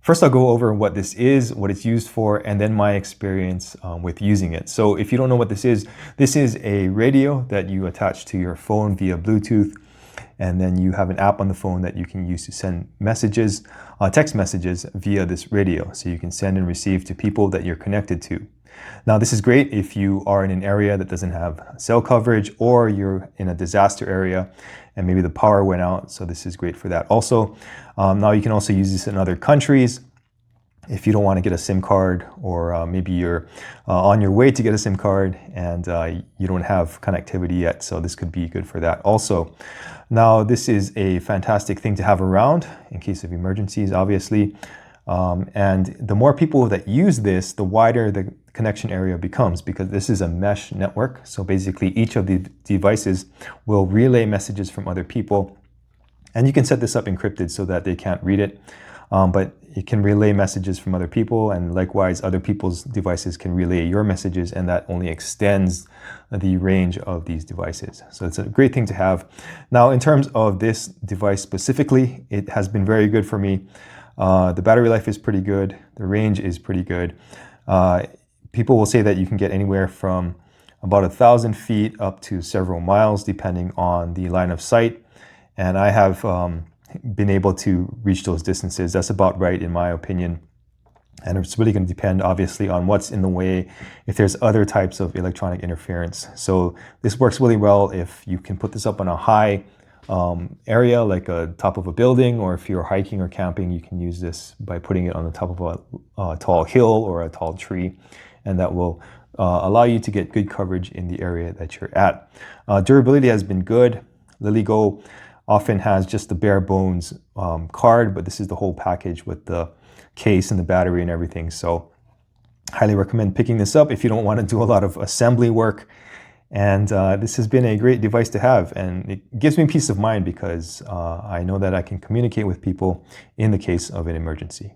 First, I'll go over what this is, what it's used for, and then my experience with using it. So if you don't know what this is a radio that you attach to your phone via Bluetooth, and then you have an app on the phone that you can use to send messages, text messages via this radio. So you can send and receive to people that you're connected to. Now, this is great if you are in an area that doesn't have cell coverage, or you're in a disaster area and maybe the power went out. So this is great for that also. Now you can also use this in other countries if you don't want to get a SIM card, or maybe you're on your way to get a SIM card and you don't have connectivity yet. So this could be good for that also. Now, this is a fantastic thing to have around in case of emergencies, obviously. And the more people that use this, the wider the connection area becomes, because this is a mesh network. So basically each of the devices will relay messages from other people. And you can set this up encrypted so that they can't read it. But it can relay messages from other people, and likewise other people's devices can relay your messages, and that only extends the range of these devices. So it's a great thing to have. Now, in terms of this device specifically, it has been very good for me. The battery life is pretty good. The range is pretty good. People will say that you can get anywhere from about 1,000 feet up to several miles, depending on the line of sight. And I have been able to reach those distances. That's about right in my opinion. And it's really going to depend obviously on what's in the way, if there's other types of electronic interference. So this works really well if you can put this up on a high area, like a top of a building, or if you're hiking or camping, you can use this by putting it on the top of a tall hill or a tall tree, and that will allow you to get good coverage in the area that you're at. Durability has been good. LilyGO often has just the bare bones card, but this is the whole package with the case and the battery and everything. So highly recommend picking this up if you don't want to do a lot of assembly work. And this has been a great device to have, and it gives me peace of mind because I know that I can communicate with people in the case of an emergency.